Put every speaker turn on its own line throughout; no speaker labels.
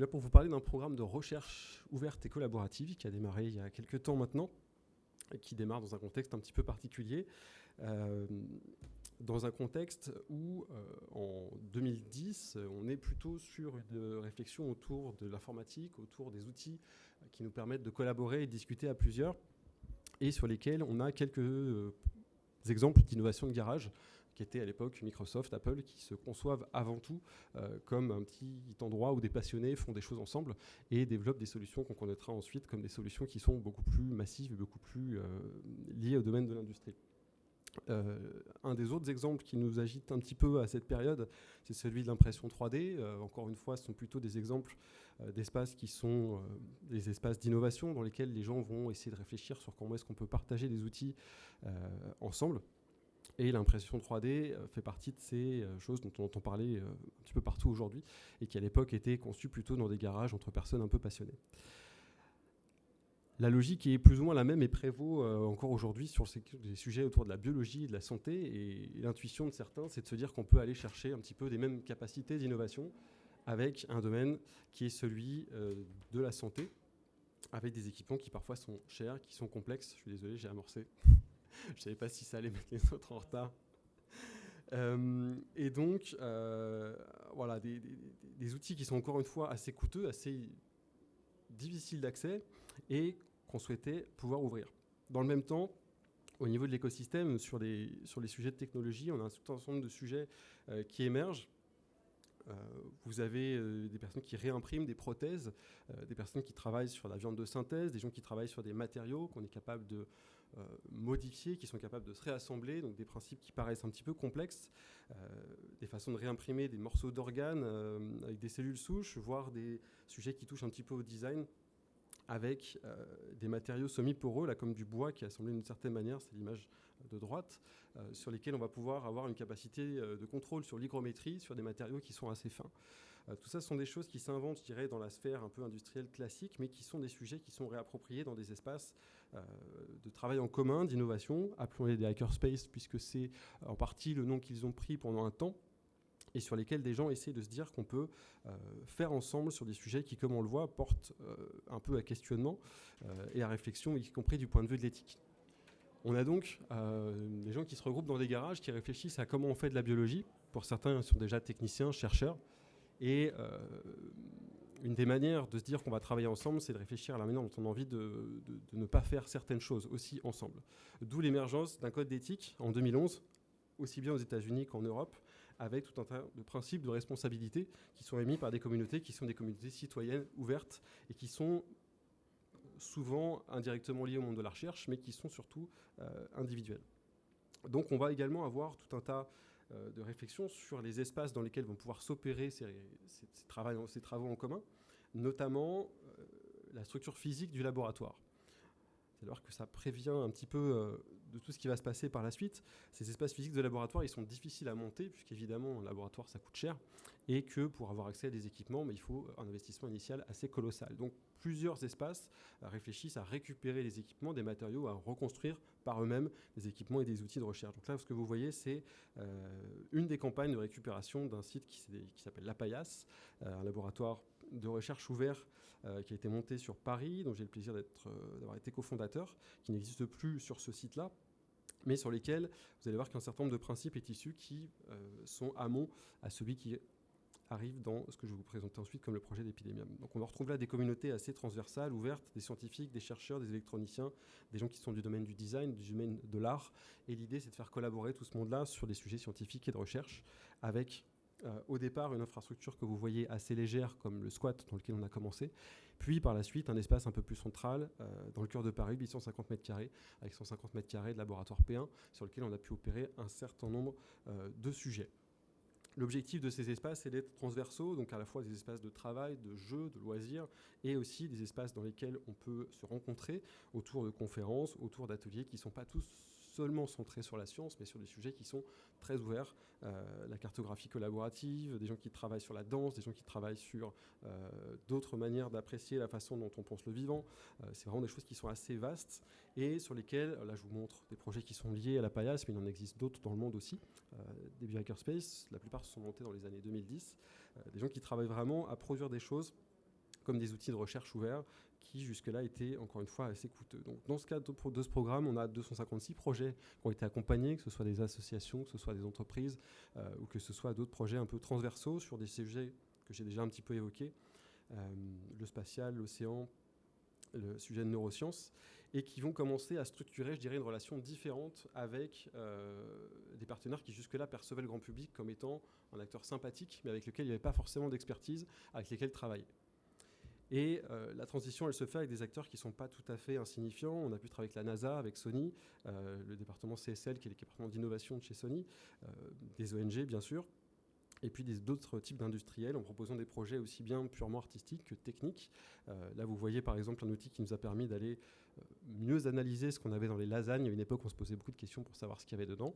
suis là pour vous parler d'un programme de recherche ouverte et collaborative qui a démarré il y a quelques temps maintenant et qui démarre dans un contexte un petit peu particulier. Dans un contexte où, en 2010, on est plutôt sur une réflexion autour de l'informatique, autour des outils qui nous permettent de collaborer et de discuter à plusieurs, et sur lesquels on a quelques exemples d'innovation de garage, qui étaient à l'époque Microsoft, Apple, qui se conçoivent avant tout comme un petit endroit où des passionnés font des choses ensemble et développent des solutions qu'on connaîtra ensuite comme des solutions qui sont beaucoup plus massives et beaucoup plus liées au domaine de l'industrie. Un des autres exemples qui nous agite un petit peu à cette période, c'est celui de l'impression 3D. Encore une fois, ce sont plutôt des exemples d'espaces qui sont des espaces d'innovation dans lesquels les gens vont essayer de réfléchir sur comment est-ce qu'on peut partager des outils ensemble. Et l'impression 3D fait partie de ces choses dont on entend parler un petit peu partout aujourd'hui et qui à l'époque étaient conçues plutôt dans des garages entre personnes un peu passionnées. La logique est plus ou moins la même et prévaut encore aujourd'hui sur les sujets autour de la biologie et de la santé. Et l'intuition de certains, c'est de se dire qu'on peut aller chercher un petit peu des mêmes capacités d'innovation avec un domaine qui est celui de la santé, avec des équipements qui parfois sont chers, qui sont complexes. Je suis désolé, j'ai amorcé. Je ne savais pas si ça allait mettre les autres en retard. Et donc, voilà, des outils qui sont encore une fois assez coûteux, assez difficiles d'accès et qu'on souhaitait pouvoir ouvrir. Dans le même temps, au niveau de l'écosystème, sur les sujets de technologie, on a un certain nombre de sujets qui émergent. Vous avez des personnes qui réimpriment des prothèses, des personnes qui travaillent sur la viande de synthèse, des gens qui travaillent sur des matériaux qu'on est capable de modifier, qui sont capables de se réassembler, donc des principes qui paraissent un petit peu complexes, des façons de réimprimer des morceaux d'organes avec des cellules souches, voire des sujets qui touchent un petit peu au design, avec des matériaux semi-poreux, là, comme du bois qui est assemblé d'une certaine manière, c'est l'image de droite, sur lesquels on va pouvoir avoir une capacité de contrôle sur l'hygrométrie, sur des matériaux qui sont assez fins. Tout ça, ce sont des choses qui s'inventent, je dirais, dans la sphère un peu industrielle classique, mais qui sont des sujets qui sont réappropriés dans des espaces de travail en commun, d'innovation, appelons-les des hackerspaces, puisque c'est en partie le nom qu'ils ont pris pendant un temps, et sur lesquels des gens essaient de se dire qu'on peut faire ensemble sur des sujets qui, comme on le voit, portent un peu à questionnement et à réflexion, y compris du point de vue de l'éthique. On a donc des gens qui se regroupent dans des garages, qui réfléchissent à comment on fait de la biologie. Pour certains, ils sont déjà techniciens, chercheurs. Et une des manières de se dire qu'on va travailler ensemble, c'est de réfléchir à la manière dont on a envie de ne pas faire certaines choses aussi ensemble. D'où l'émergence d'un code d'éthique en 2011, aussi bien aux États-Unis qu'en Europe, avec tout un tas de principes de responsabilité qui sont émis par des communautés qui sont des communautés citoyennes ouvertes et qui sont souvent indirectement liées au monde de la recherche, mais qui sont surtout individuelles. Donc on va également avoir tout un tas de réflexions sur les espaces dans lesquels vont pouvoir s'opérer ces travaux en commun, notamment la structure physique du laboratoire. C'est-à-dire que ça prévient un petit peu de tout ce qui va se passer par la suite. Ces espaces physiques de laboratoire, ils sont difficiles à monter, puisqu'évidemment, un laboratoire, ça coûte cher, et que pour avoir accès à des équipements, il faut un investissement initial assez colossal. Donc, plusieurs espaces réfléchissent à récupérer les équipements, des matériaux, à reconstruire par eux-mêmes des équipements et des outils de recherche. Donc là, ce que vous voyez, c'est une des campagnes de récupération d'un site qui s'appelle La Paillasse, un laboratoire de recherche ouvert qui a été monté sur Paris, dont j'ai le plaisir d'avoir été cofondateur, qui n'existe plus sur ce site-là, mais sur lesquels vous allez voir qu'un certain nombre de principes et tissus qui sont amont à celui qui arrive dans ce que je vais vous présenter ensuite comme le projet d'Epidemium. Donc on retrouve là des communautés assez transversales, ouvertes, des scientifiques, des chercheurs, des électroniciens, des gens qui sont du domaine du design, du domaine de l'art, et l'idée c'est de faire collaborer tout ce monde-là sur des sujets scientifiques et de recherche, avec au départ une infrastructure que vous voyez assez légère comme le squat dans lequel on a commencé, puis par la suite un espace un peu plus central dans le cœur de Paris, 850 m², avec 150 m² de laboratoire P1 sur lequel on a pu opérer un certain nombre de sujets. L'objectif de ces espaces, c'est d'être transversaux, donc à la fois des espaces de travail, de jeux, de loisirs, et aussi des espaces dans lesquels on peut se rencontrer autour de conférences, autour d'ateliers qui ne sont pas tous seulement centrés sur la science, mais sur des sujets qui sont très ouverts. La cartographie collaborative, des gens qui travaillent sur la danse, des gens qui travaillent sur d'autres manières d'apprécier la façon dont on pense le vivant. C'est vraiment des choses qui sont assez vastes et sur lesquelles, là je vous montre des projets qui sont liés à la Paillasse, mais il en existe d'autres dans le monde aussi, des biohackerspace, la plupart se sont montés dans les années 2010, des gens qui travaillent vraiment à produire des choses comme des outils de recherche ouverts qui jusque-là étaient encore une fois assez coûteux. Donc, dans ce cadre de ce programme, on a 256 projets qui ont été accompagnés, que ce soit des associations, que ce soit des entreprises ou que ce soit d'autres projets un peu transversaux sur des sujets que j'ai déjà un petit peu évoqués, le spatial, l'océan, le sujet de neurosciences, et qui vont commencer à structurer, je dirais, une relation différente avec des partenaires qui jusque-là percevaient le grand public comme étant un acteur sympathique, mais avec lequel il n'y avait pas forcément d'expertise, avec lesquels travailler. Et la transition, elle se fait avec des acteurs qui ne sont pas tout à fait insignifiants. On a pu travailler avec la NASA, avec Sony, le département CSL, qui est le département d'innovation de chez Sony, des ONG, bien sûr, et puis d'autres types d'industriels en proposant des projets aussi bien purement artistiques que techniques. Là, vous voyez par exemple un outil qui nous a permis d'aller mieux analyser ce qu'on avait dans les lasagnes. À une époque, on se posait beaucoup de questions pour savoir ce qu'il y avait dedans.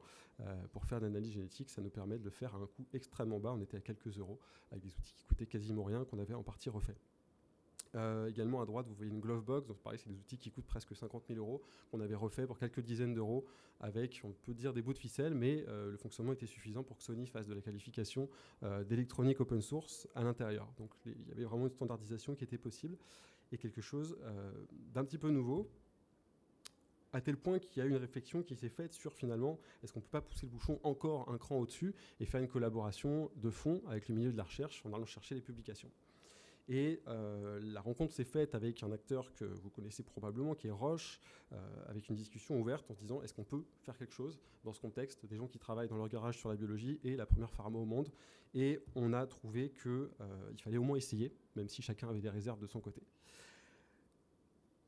Pour faire l'analyse génétique, ça nous permet de le faire à un coût extrêmement bas. On était à quelques euros, avec des outils qui coûtaient quasiment rien, qu'on avait en partie refait. Également à droite, vous voyez une Glovebox. Donc pareil, c'est des outils qui coûtent presque 50 000 euros, qu'on avait refait pour quelques dizaines d'euros, avec, on peut dire, des bouts de ficelle, mais le fonctionnement était suffisant pour que Sony fasse de la qualification d'électronique open source à l'intérieur. Donc il y avait vraiment une standardisation qui était possible, et quelque chose d'un petit peu nouveau, à tel point qu'il y a eu une réflexion qui s'est faite sur, finalement, est-ce qu'on ne peut pas pousser le bouchon encore un cran au-dessus et faire une collaboration de fond avec le milieu de la recherche en allant chercher les publications. Et la rencontre s'est faite avec un acteur que vous connaissez probablement, qui est Roche, avec une discussion ouverte en se disant est-ce qu'on peut faire quelque chose dans ce contexte, des gens qui travaillent dans leur garage sur la biologie et la première pharma au monde. Et on a trouvé qu'il fallait au moins essayer, même si chacun avait des réserves de son côté.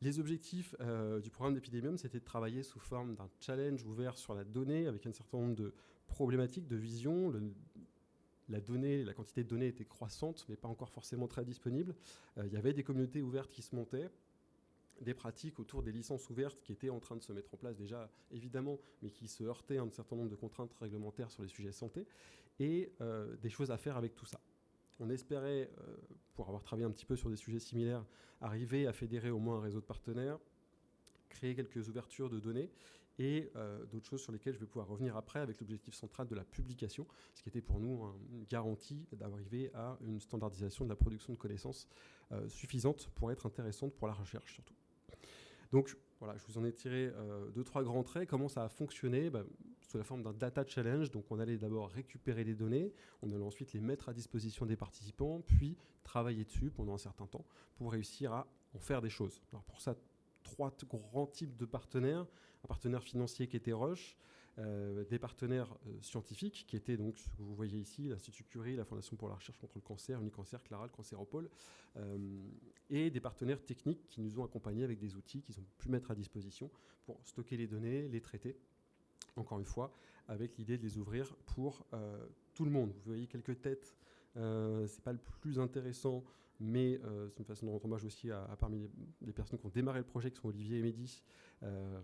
Les objectifs du programme d'Epidemium, c'était de travailler sous forme d'un challenge ouvert sur la donnée, avec un certain nombre de problématiques, de visions. La quantité de données était croissante, mais pas encore forcément très disponible. Il y avait des communautés ouvertes qui se montaient, des pratiques autour des licences ouvertes qui étaient en train de se mettre en place déjà, évidemment, mais qui se heurtaient à un certain nombre de contraintes réglementaires sur les sujets santé, et des choses à faire avec tout ça. On espérait, pour avoir travaillé un petit peu sur des sujets similaires, arriver à fédérer au moins un réseau de partenaires, créer quelques ouvertures de données, et d'autres choses sur lesquelles je vais pouvoir revenir après, avec l'objectif central de la publication, ce qui était pour nous une garantie d'arriver à une standardisation de la production de connaissances suffisante pour être intéressante pour la recherche surtout. Donc voilà, je vous en ai tiré 2-3 grands traits. Comment ça a fonctionné sous la forme d'un data challenge. Donc on allait d'abord récupérer les données, on allait ensuite les mettre à disposition des participants, puis travailler dessus pendant un certain temps pour réussir à en faire des choses. Alors pour ça, 3 grands types de partenaires. Un partenaire financier qui était Roche, des partenaires scientifiques qui étaient donc ce que vous voyez ici, l'Institut Curie, la Fondation pour la recherche contre le cancer, Unicancer, Clara, le Cancéropole, et des partenaires techniques qui nous ont accompagnés avec des outils qu'ils ont pu mettre à disposition pour stocker les données, les traiter, encore une fois, avec l'idée de les ouvrir pour tout le monde. Vous voyez quelques têtes, c'est pas le plus intéressant, mais c'est une façon de rendre hommage aussi à parmi les personnes qui ont démarré le projet, qui sont Olivier et Mehdi,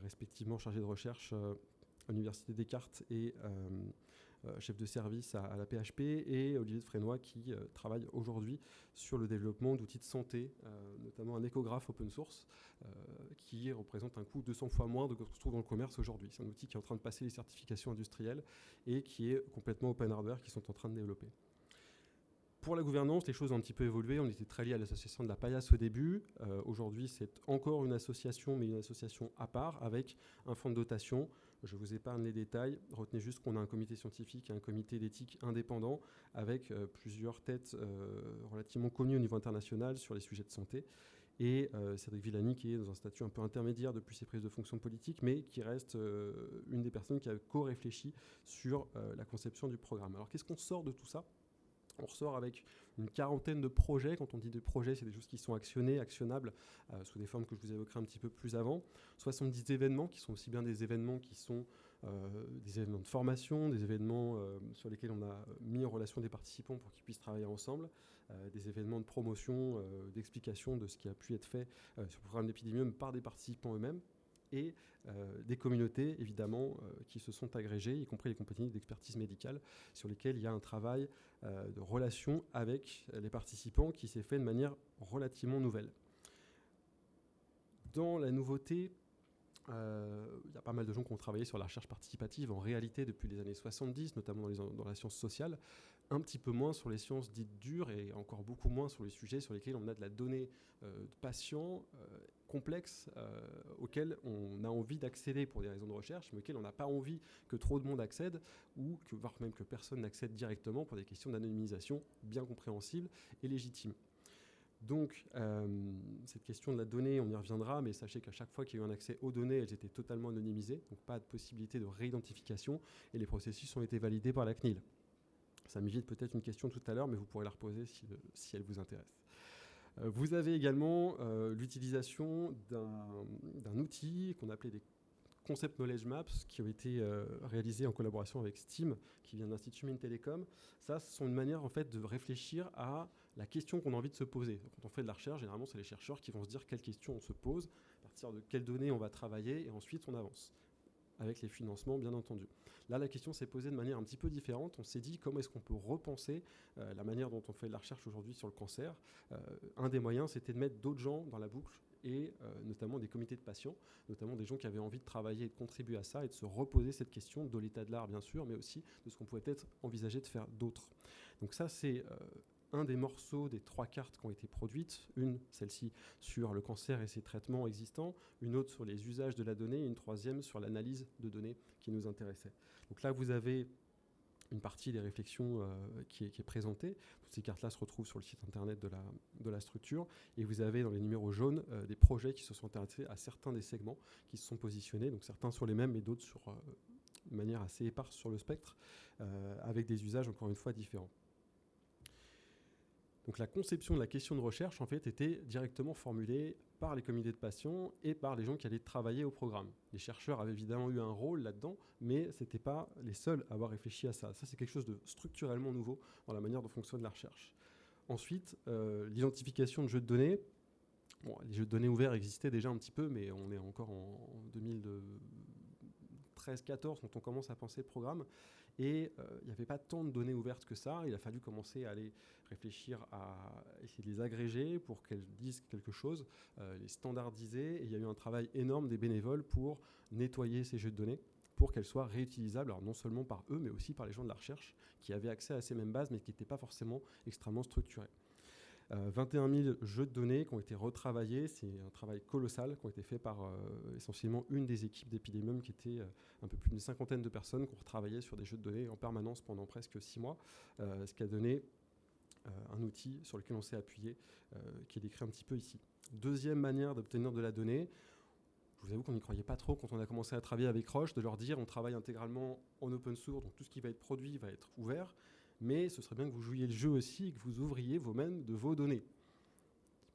respectivement chargés de recherche à l'Université Descartes et chef de service à la PHP, et Olivier de Frénois qui travaille aujourd'hui sur le développement d'outils de santé, notamment un échographe open source qui représente un coût 200 fois moins de ce qu'on trouve dans le commerce aujourd'hui. C'est un outil qui est en train de passer les certifications industrielles et qui est complètement open hardware qu'ils sont en train de développer. Pour la gouvernance, les choses ont un petit peu évolué. On était très liés à l'association de la Paillasse au début. Aujourd'hui, c'est encore une association, mais une association à part, avec un fonds de dotation. Je vous épargne les détails. Retenez juste qu'on a un comité scientifique et un comité d'éthique indépendant, avec plusieurs têtes relativement connues au niveau international sur les sujets de santé. Et Cédric Villani, qui est dans un statut un peu intermédiaire depuis ses prises de fonction politique, mais qui reste une des personnes qui a co-réfléchi sur la conception du programme. Alors, qu'est-ce qu'on sort de tout ça ? On ressort avec une quarantaine de projets. Quand on dit des projets, c'est des choses qui sont actionnées, actionnables, sous des formes que je vous évoquerai un petit peu plus avant. 70 événements qui sont aussi bien des événements qui sont des événements de formation, des événements sur lesquels on a mis en relation des participants pour qu'ils puissent travailler ensemble, des événements de promotion, d'explication de ce qui a pu être fait sur le programme d'Epidemium par des participants eux-mêmes, et des communautés, évidemment, qui se sont agrégées, y compris les compagnies d'expertise médicale, sur lesquelles il y a un travail de relation avec les participants qui s'est fait de manière relativement nouvelle. Dans la nouveauté, il y a pas mal de gens qui ont travaillé sur la recherche participative en réalité depuis les années 70, notamment dans la science sociale. un petit peu moins sur les sciences dites dures et encore beaucoup moins sur les sujets sur lesquels on a de la donnée de patients complexes auxquels on a envie d'accéder pour des raisons de recherche, mais auxquels on n'a pas envie que trop de monde accède ou voire même que personne n'accède directement pour des questions d'anonymisation bien compréhensibles et légitimes. Donc, cette question de la donnée, on y reviendra, mais sachez qu'à chaque fois qu'il y a eu un accès aux données, elles étaient totalement anonymisées, donc pas de possibilité de réidentification, et les processus ont été validés par la CNIL. Ça m'évite peut-être une question tout à l'heure, mais vous pourrez la reposer si elle vous intéresse. Vous avez également l'utilisation d'un outil qu'on appelait des Concept Knowledge Maps, qui ont été réalisés en collaboration avec STEAM, qui vient de l'Institut Mines Télécom. Ça, ce sont une manière en fait, de réfléchir à la question qu'on a envie de se poser. Quand on fait de la recherche, généralement, c'est les chercheurs qui vont se dire quelle question on se pose, à partir de quelles données on va travailler, et ensuite on avance, avec les financements, bien entendu. Là, la question s'est posée de manière un petit peu différente. On s'est dit comment est-ce qu'on peut repenser la manière dont on fait de la recherche aujourd'hui sur le cancer. Un des moyens, c'était de mettre d'autres gens dans la boucle, et notamment des comités de patients, notamment des gens qui avaient envie de travailler et de contribuer à ça et de se reposer cette question de l'état de l'art, bien sûr, mais aussi de ce qu'on pouvait peut-être envisager de faire d'autres. Donc ça, c'est un des morceaux des 3 cartes qui ont été produites. Une, celle-ci, sur le cancer et ses traitements existants, une autre sur les usages de la donnée, et une troisième sur l'analyse de données qui nous intéressait. Donc là, vous avez une partie des réflexions qui est présentée. Toutes ces cartes-là se retrouvent sur le site internet de la structure. Et vous avez dans les numéros jaunes des projets qui se sont intéressés à certains des segments qui se sont positionnés. Donc certains sur les mêmes, mais d'autres de manière assez éparse sur le spectre, avec des usages encore une fois différents. Donc la conception de la question de recherche, en fait, était directement formulée par les comités de patients et par les gens qui allaient travailler au programme. Les chercheurs avaient évidemment eu un rôle là-dedans, mais ce n'étaient pas les seuls à avoir réfléchi à ça. Ça, c'est quelque chose de structurellement nouveau dans la manière dont fonctionne la recherche. Ensuite, l'identification de jeux de données. Bon, les jeux de données ouverts existaient déjà un petit peu, mais on est encore en 2013-14 quand on commence à penser le programme. Et il n'y avait pas tant de données ouvertes que ça. Il a fallu commencer à aller réfléchir à essayer de les agréger pour qu'elles disent quelque chose, les standardiser. Et il y a eu un travail énorme des bénévoles pour nettoyer ces jeux de données, pour qu'elles soient réutilisables, alors non seulement par eux, mais aussi par les gens de la recherche qui avaient accès à ces mêmes bases, mais qui n'étaient pas forcément extrêmement structurées. 21 000 jeux de données qui ont été retravaillés. C'est un travail colossal qui a été fait par essentiellement une des équipes d'Epidemium, qui était un peu plus d'une cinquantaine de personnes qui ont retravaillé sur des jeux de données en permanence pendant presque 6 mois, ce qui a donné un outil sur lequel on s'est appuyé, qui est décrit un petit peu ici. Deuxième manière d'obtenir de la donnée. Je vous avoue qu'on n'y croyait pas trop quand on a commencé à travailler avec Roche, de leur dire on travaille intégralement en open source, donc tout ce qui va être produit va être ouvert. Mais ce serait bien que vous jouiez le jeu aussi et que vous ouvriez vous-même de vos données.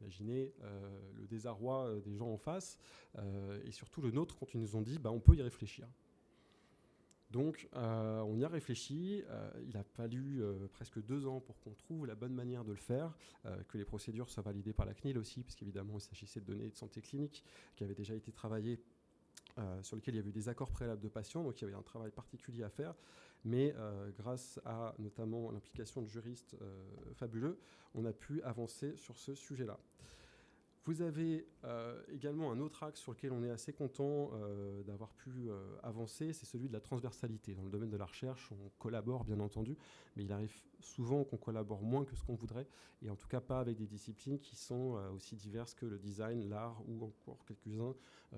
Imaginez le désarroi des gens en face et surtout le nôtre quand ils nous ont dit on peut y réfléchir. Donc on y a réfléchi. Il a fallu presque 2 ans pour qu'on trouve la bonne manière de le faire, que les procédures soient validées par la CNIL aussi, parce qu'évidemment il s'agissait de données de santé clinique qui avaient déjà été travaillées, sur lesquels il y avait eu des accords préalables de patients, donc il y avait un travail particulier à faire. Mais grâce à notamment l'implication de juristes fabuleux, on a pu avancer sur ce sujet-là. Vous avez également un autre axe sur lequel on est assez content d'avoir pu avancer, c'est celui de la transversalité. Dans le domaine de la recherche, on collabore bien entendu, mais il arrive souvent qu'on collabore moins que ce qu'on voudrait, et en tout cas pas avec des disciplines qui sont aussi diverses que le design, l'art ou encore quelques-uns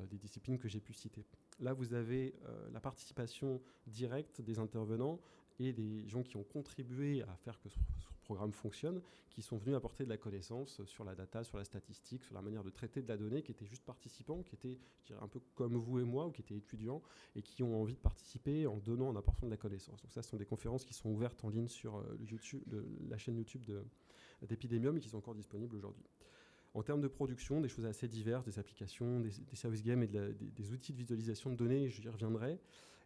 des disciplines que j'ai pu citer. Là, vous avez la participation directe des intervenants et des gens qui ont contribué à faire que ce programme fonctionne, qui sont venus apporter de la connaissance sur la data, sur la statistique, sur la manière de traiter de la donnée, qui étaient juste participants, qui étaient, je dirais, un peu comme vous et moi, ou qui étaient étudiants, et qui ont envie de participer en donnant, en apportant de la connaissance. Donc ça, ce sont des conférences qui sont ouvertes en ligne sur la chaîne YouTube d'Epidemium et qui sont encore disponibles aujourd'hui. En termes de production, des choses assez diverses, des applications, des service games et des outils de visualisation de données, j'y reviendrai,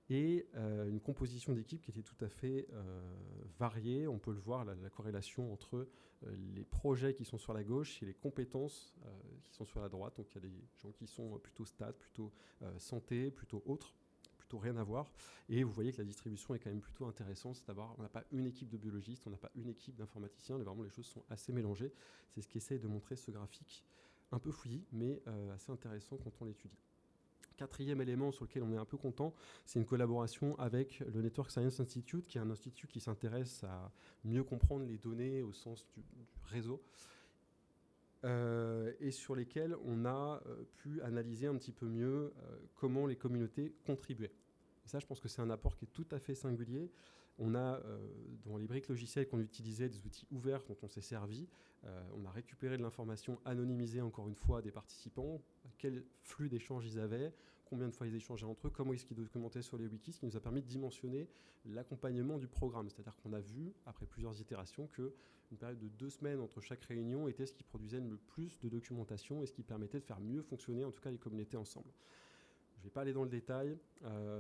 et une composition d'équipe qui était tout à fait variée. On peut le voir, la corrélation entre les projets qui sont sur la gauche et les compétences qui sont sur la droite. Donc il y a des gens qui sont plutôt stats, plutôt santé, plutôt autres, plutôt rien à voir. Et vous voyez que la distribution est quand même plutôt intéressante. On n'a pas une équipe de biologistes, on n'a pas une équipe d'informaticiens, vraiment les choses sont assez mélangées. C'est ce qu'essaie de montrer ce graphique un peu fouillis, mais assez intéressant quand on l'étudie. Quatrième élément sur lequel on est un peu content, c'est une collaboration avec le Network Science Institute, qui est un institut qui s'intéresse à mieux comprendre les données au sens du réseau, et sur lesquels on a pu analyser un petit peu mieux comment les communautés contribuaient. Et ça, je pense que c'est un apport qui est tout à fait singulier. On a, dans les briques logicielles qu'on utilisait, des outils ouverts dont on s'est servi. On a récupéré de l'information anonymisée, encore une fois, des participants, quel flux d'échanges ils avaient, combien de fois ils échangeaient entre eux, comment est-ce qu'ils documentaient sur les wikis, ce qui nous a permis de dimensionner l'accompagnement du programme. C'est-à-dire qu'on a vu, après plusieurs itérations, qu'une période de 2 semaines entre chaque réunion était ce qui produisait le plus de documentation et ce qui permettait de faire mieux fonctionner, en tout cas, les communautés ensemble. Je ne vais pas aller dans le détail,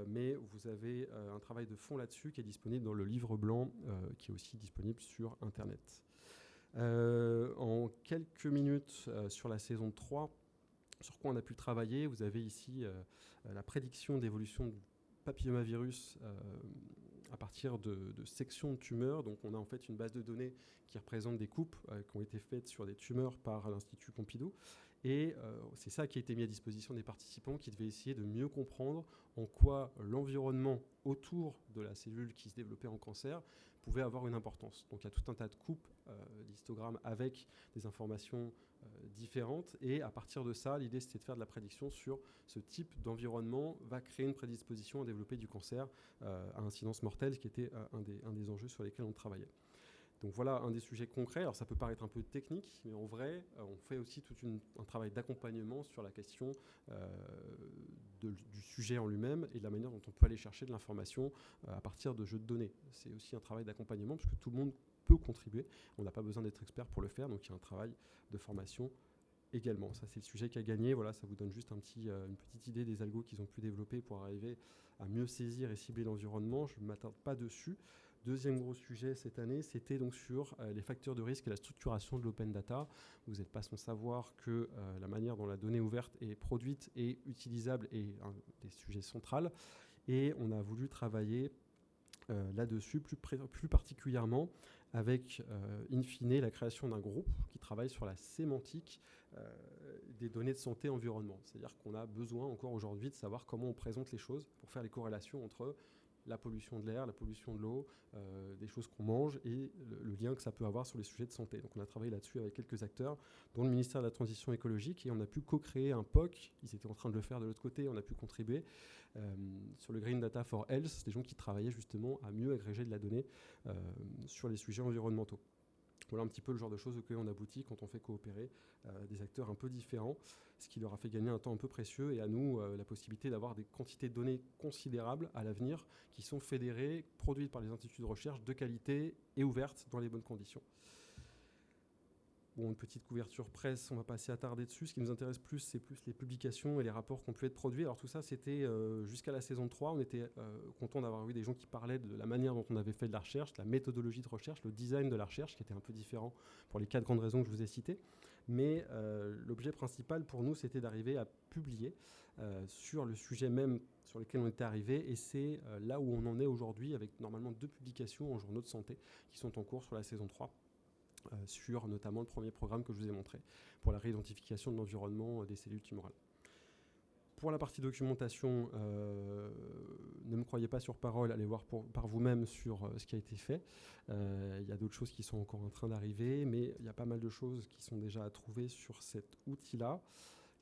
mais vous avez un travail de fond là-dessus qui est disponible dans le livre blanc, qui est aussi disponible sur Internet. En quelques minutes sur la saison 3, sur quoi on a pu travailler, vous avez ici la prédiction d'évolution du papillomavirus à partir de sections de tumeurs. Donc on a en fait une base de données qui représente des coupes qui ont été faites sur des tumeurs par l'Institut Pompidou. Et c'est ça qui a été mis à disposition des participants qui devaient essayer de mieux comprendre en quoi l'environnement autour de la cellule qui se développait en cancer pouvait avoir une importance. Donc il y a tout un tas de coupes d'histogrammes avec des informations différentes. Et à partir de ça, l'idée c'était de faire de la prédiction sur ce type d'environnement va créer une prédisposition à développer du cancer à incidence mortelle, ce qui était un des enjeux sur lesquels on travaillait. Donc voilà un des sujets concrets. Alors ça peut paraître un peu technique, mais en vrai, on fait aussi tout un travail d'accompagnement sur la question du sujet en lui-même et de la manière dont on peut aller chercher de l'information à partir de jeux de données. C'est aussi un travail d'accompagnement parce que tout le monde peut contribuer. On n'a pas besoin d'être expert pour le faire, donc il y a un travail de formation également. Ça, c'est le sujet qui a gagné. Voilà, ça vous donne juste une petite idée des algos qu'ils ont pu développer pour arriver à mieux saisir et cibler l'environnement. Je ne m'attarde pas dessus. Deuxième gros sujet cette année, c'était donc sur les facteurs de risque et la structuration de l'open data. Vous n'êtes pas sans savoir que la manière dont la donnée ouverte est produite et utilisable est un des sujets centraux. Et on a voulu travailler là-dessus plus particulièrement avec, in fine, la création d'un groupe qui travaille sur la sémantique des données de santé environnement. C'est-à-dire qu'on a besoin encore aujourd'hui de savoir comment on présente les choses pour faire les corrélations entre la pollution de l'air, la pollution de l'eau, des choses qu'on mange et le lien que ça peut avoir sur les sujets de santé. Donc on a travaillé là-dessus avec quelques acteurs, dont le ministère de la Transition écologique, et on a pu co-créer un POC. Ils étaient en train de le faire de l'autre côté, on a pu contribuer sur le Green Data for Health, des gens qui travaillaient justement à mieux agréger de la donnée sur les sujets environnementaux. Voilà un petit peu le genre de choses auxquelles on aboutit quand on fait coopérer des acteurs un peu différents, ce qui leur a fait gagner un temps un peu précieux et à nous la possibilité d'avoir des quantités de données considérables à l'avenir qui sont fédérées, produites par les instituts de recherche de qualité et ouvertes dans les bonnes conditions. Bon, une petite couverture presse, on ne va pas s'y attarder dessus. Ce qui nous intéresse plus, c'est plus les publications et les rapports qui ont pu être produits. Alors tout ça, c'était jusqu'à la saison 3. On était content d'avoir eu des gens qui parlaient de la manière dont on avait fait de la recherche, la méthodologie de recherche, le design de la recherche, qui était un peu différent pour les 4 grandes raisons que je vous ai citées. Mais l'objet principal pour nous, c'était d'arriver à publier sur le sujet même sur lequel on était arrivé. Et c'est là où on en est aujourd'hui, avec normalement 2 publications en journaux de santé qui sont en cours sur la saison 3. Sur notamment le premier programme que je vous ai montré pour la réidentification de l'environnement des cellules tumorales. Pour la partie documentation, ne me croyez pas sur parole, allez voir par vous-même sur ce qui a été fait. Il y a d'autres choses qui sont encore en train d'arriver, mais il y a pas mal de choses qui sont déjà à trouver sur cet outil-là.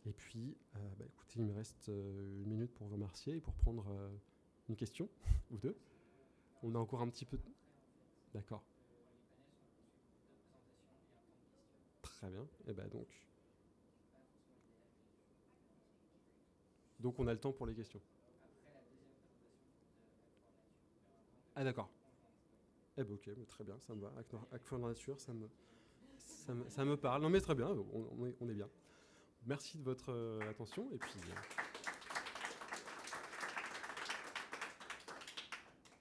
Et puis, écoutez, il me reste 1 minute pour vous remercier et pour prendre une question, ou 2. On a encore un petit peu... D'accord. Très bien. Et donc on a le temps pour les questions. Ah d'accord. Ok, très bien, ça me va. Avec Fond Nature, ça me parle. Non mais très bien, on est bien. Merci de votre attention et puis...